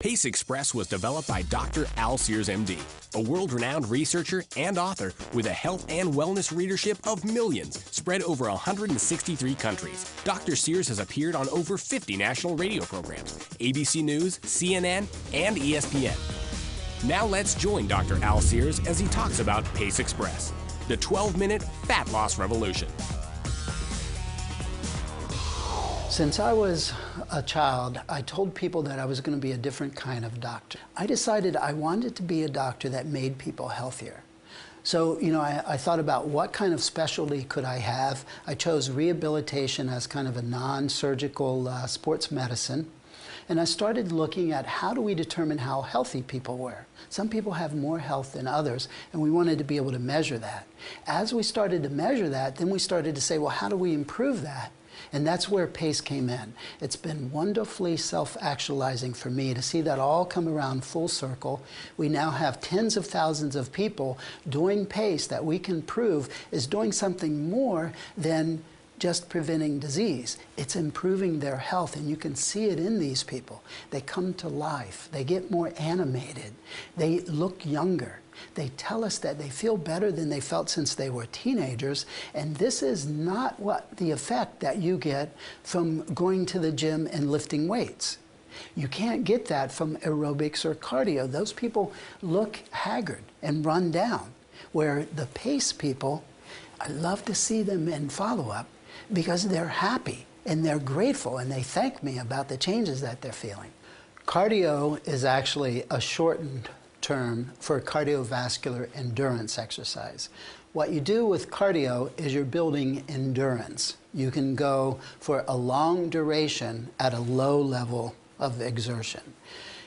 P.A.C.E Express was developed by Dr. Al Sears, MD, a world-renowned researcher and author with a health and wellness readership of millions spread over 163 countries. Dr. Sears has appeared on over 50 national radio programs, ABC News, CNN, and ESPN. Now let's join Dr. Al Sears as he talks about P.A.C.E Express, the 12-minute fat loss revolution. Since I was a child, I told people that I was going to be a different kind of doctor. I decided I wanted to be a doctor that made people healthier. So, I thought about what kind of specialty could I have. I chose rehabilitation as kind of a non-surgical sports medicine. And I started looking at how do we determine how healthy people were. Some people have more health than others, and we wanted to be able to measure that. As we started to measure that, then we started to say, well, how do we improve that? And that's where P.A.C.E came in. It's been wonderfully self-actualizing for me to see that all come around full circle. We now have tens of thousands of people doing P.A.C.E that we can prove is doing something more than just preventing disease. It's improving their health, and you can see it in these people. They come to life. They get more animated. They look younger. They tell us that they feel better than they felt since they were teenagers, and this is not what the effect that you get from going to the gym and lifting weights. You can't get that from aerobics or cardio. Those people look haggard and run down, where the P.A.C.E people, I love to see them in follow-up because they're happy and they're grateful and they thank me about the changes that they're feeling. Cardio is actually a shortened term for cardiovascular endurance exercise. What you do with cardio is you're building endurance. You can go for a long duration at a low level of exertion.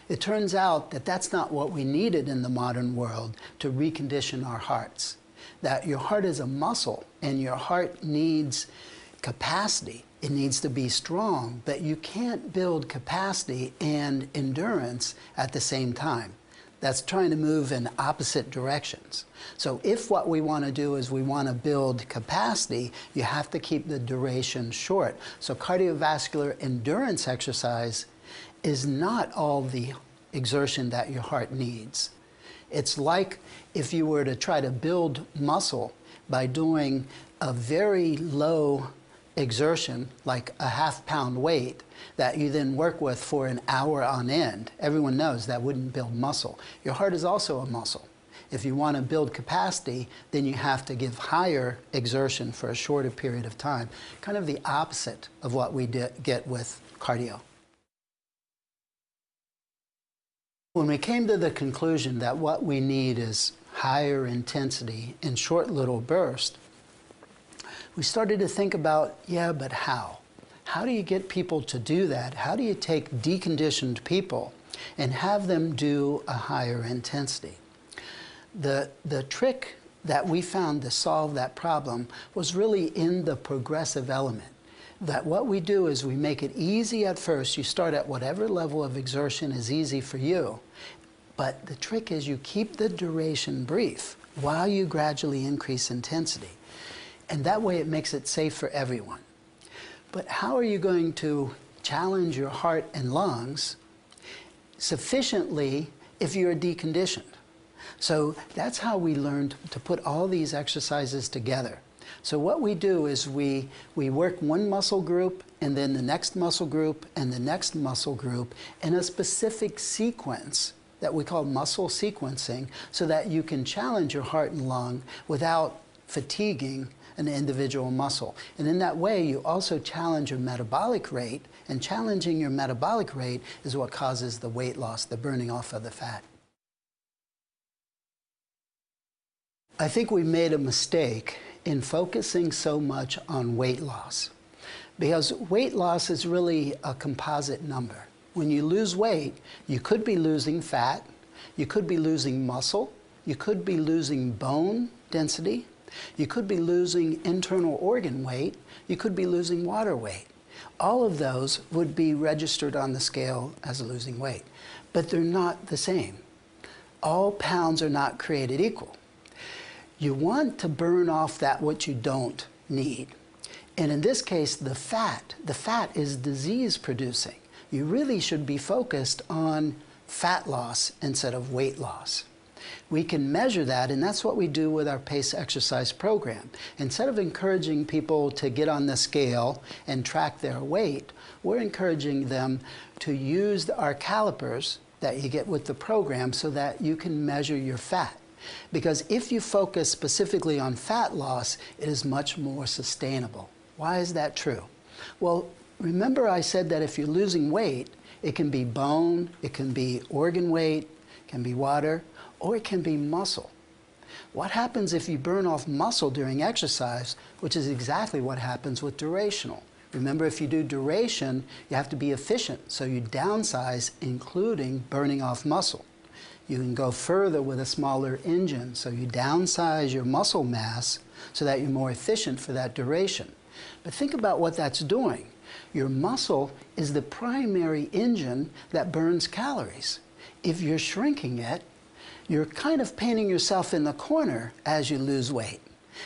It turns out that that's not what we needed in the modern world to recondition our hearts. That your heart is a muscle and your heart needs capacity. It needs to be strong, but you can't build capacity and endurance at the same time. That's trying to move in opposite directions. So if what we want to do is we want to build capacity, you have to keep the duration short. So cardiovascular endurance exercise is not all the exertion that your heart needs. It's like if you were to try to build muscle by doing a very low exertion, like a half-pound weight, that you then work with for an hour on end. Everyone knows that wouldn't build muscle. Your heart is also a muscle. If you want to build capacity, then you have to give higher exertion for a shorter period of time. Kind of the opposite of what we get with cardio. When we came to the conclusion that what we need is higher intensity in short little bursts, we started to think about, yeah, but how? How do you get people to do that? How do you take deconditioned people and have them do a higher intensity? The trick that we found to solve that problem was really in the progressive element. That what we do is we make it easy at first. You start at whatever level of exertion is easy for you. But the trick is you keep the duration brief while you gradually increase intensity. And that way it makes it safe for everyone. But how are you going to challenge your heart and lungs sufficiently if you're deconditioned? So that's how we learned to put all these exercises together. So what we do is we work one muscle group and then the next muscle group and the next muscle group in a specific sequence that we call muscle sequencing, so that you can challenge your heart and lung without fatiguing an individual muscle. And in that way, you also challenge your metabolic rate, and challenging your metabolic rate is what causes the weight loss, the burning off of the fat. I think we made a mistake in focusing so much on weight loss, because weight loss is really a composite number. When you lose weight, you could be losing fat, you could be losing muscle, you could be losing bone density, you could be losing internal organ weight, you could be losing water weight. All of those would be registered on the scale as losing weight, but they're not the same. All pounds are not created equal. You want to burn off that which you don't need. And in this case, the fat is disease producing. You really should be focused on fat loss instead of weight loss. We can measure that, and that's what we do with our P.A.C.E exercise program. Instead of encouraging people to get on the scale and track their weight, we're encouraging them to use our calipers that you get with the program so that you can measure your fat. Because if you focus specifically on fat loss, it is much more sustainable. Why is that true? Well, remember I said that if you're losing weight, it can be bone, it can be organ weight, it can be water, or it can be muscle. What happens if you burn off muscle during exercise, which is exactly what happens with durational? Remember, if you do duration, you have to be efficient, so you downsize, including burning off muscle. You can go further with a smaller engine, so you downsize your muscle mass so that you're more efficient for that duration. But think about what that's doing. Your muscle is the primary engine that burns calories. If you're shrinking it, you're kind of painting yourself in the corner as you lose weight.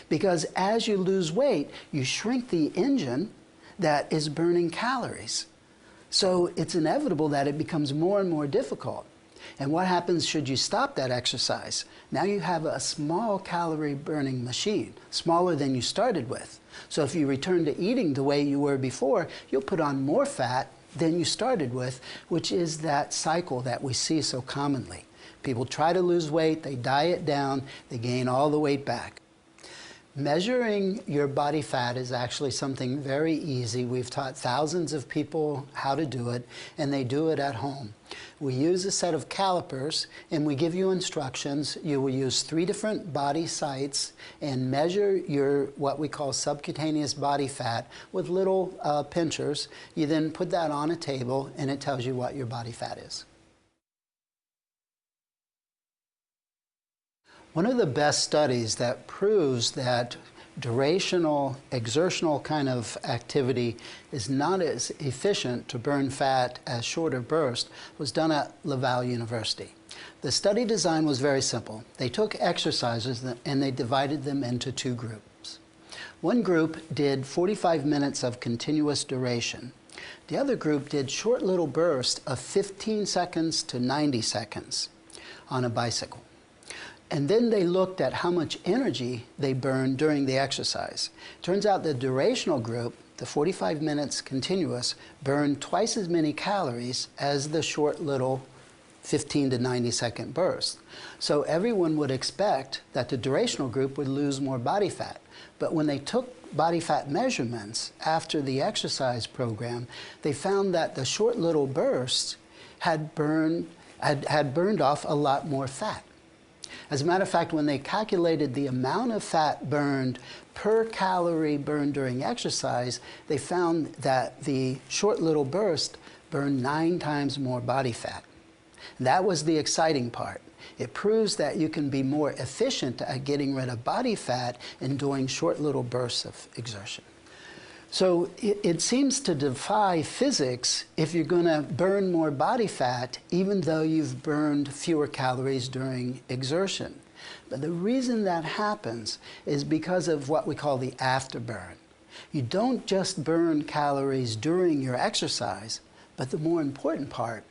Because as you lose weight, you shrink the engine that is burning calories. So it's inevitable that it becomes more and more difficult. And what happens should you stop that exercise? Now you have a small calorie burning machine, smaller than you started with. So if you return to eating the way you were before, you'll put on more fat than you started with, which is that cycle that we see so commonly. People try to lose weight, they diet down, they gain all the weight back. Measuring your body fat is actually something very easy. We've taught thousands of people how to do it, and they do it at home. We use a set of calipers, and we give you instructions. You will use 3 different body sites and measure your what we call subcutaneous body fat with little pinchers. You then put that on a table, and it tells you what your body fat is. One of the best studies that proves that durational, exertional kind of activity is not as efficient to burn fat as shorter bursts was done at Laval University. The study design was very simple. They took exercises and they divided them into 2 groups. One group did 45 minutes of continuous duration. The other group did short little bursts of 15 seconds to 90 seconds on a bicycle. And then they looked at how much energy they burned during the exercise. Turns out the durational group, the 45 minutes continuous, burned twice as many calories as the short little 15 to 90 second burst. So everyone would expect that the durational group would lose more body fat. But when they took body fat measurements after the exercise program, they found that the short little bursts had burned off a lot more fat. As a matter of fact, when they calculated the amount of fat burned per calorie burned during exercise, they found that the short little burst burned 9 times more body fat. That was the exciting part. It proves that you can be more efficient at getting rid of body fat and doing short little bursts of exertion. So it seems to defy physics if you're going to burn more body fat even though you've burned fewer calories during exertion. But the reason that happens is because of what we call the afterburn. You don't just burn calories during your exercise, but the more important part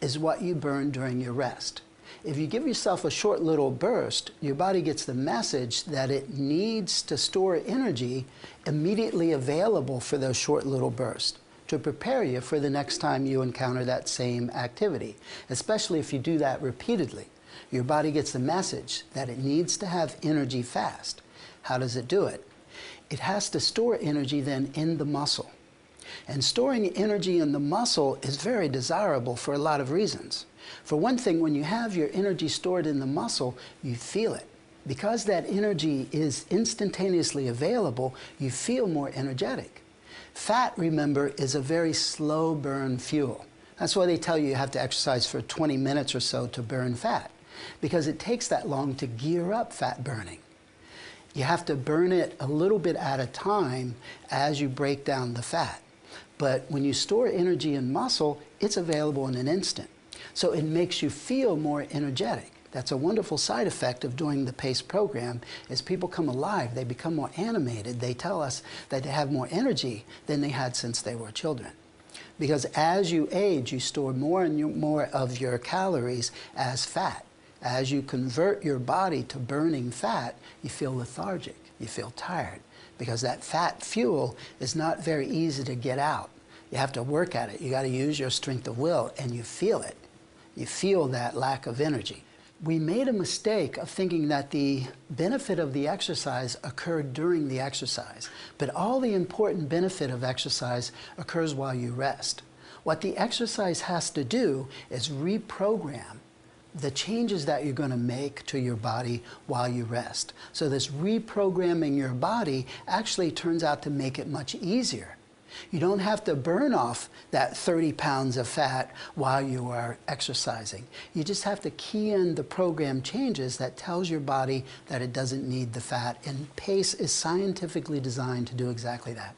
is what you burn during your rest. If you give yourself a short little burst, your body gets the message that it needs to store energy immediately available for those short little bursts to prepare you for the next time you encounter that same activity, especially if you do that repeatedly. Your body gets the message that it needs to have energy fast. How does it do it? It has to store energy then in the muscle. And storing energy in the muscle is very desirable for a lot of reasons. For one thing, when you have your energy stored in the muscle, you feel it. Because that energy is instantaneously available, you feel more energetic. Fat, remember, is a very slow burn fuel. That's why they tell you you have to exercise for 20 minutes or so to burn fat, because it takes that long to gear up fat burning. You have to burn it a little bit at a time as you break down the fat. But when you store energy in muscle, it's available in an instant. So it makes you feel more energetic. That's a wonderful side effect of doing the P.A.C.E program. As people come alive, they become more animated. They tell us that they have more energy than they had since they were children. Because as you age, you store more and more of your calories as fat. As you convert your body to burning fat, you feel lethargic, you feel tired, because that fat fuel is not very easy to get out. You have to work at it. You got to use your strength of will, and you feel it. You feel that lack of energy. We made a mistake of thinking that the benefit of the exercise occurred during the exercise, but all the important benefit of exercise occurs while you rest. What the exercise has to do is reprogram the changes that you're going to make to your body while you rest. So this reprogramming your body actually turns out to make it much easier. You don't have to burn off that 30 pounds of fat while you are exercising. You just have to key in the program changes that tells your body that it doesn't need the fat, and P.A.C.E is scientifically designed to do exactly that.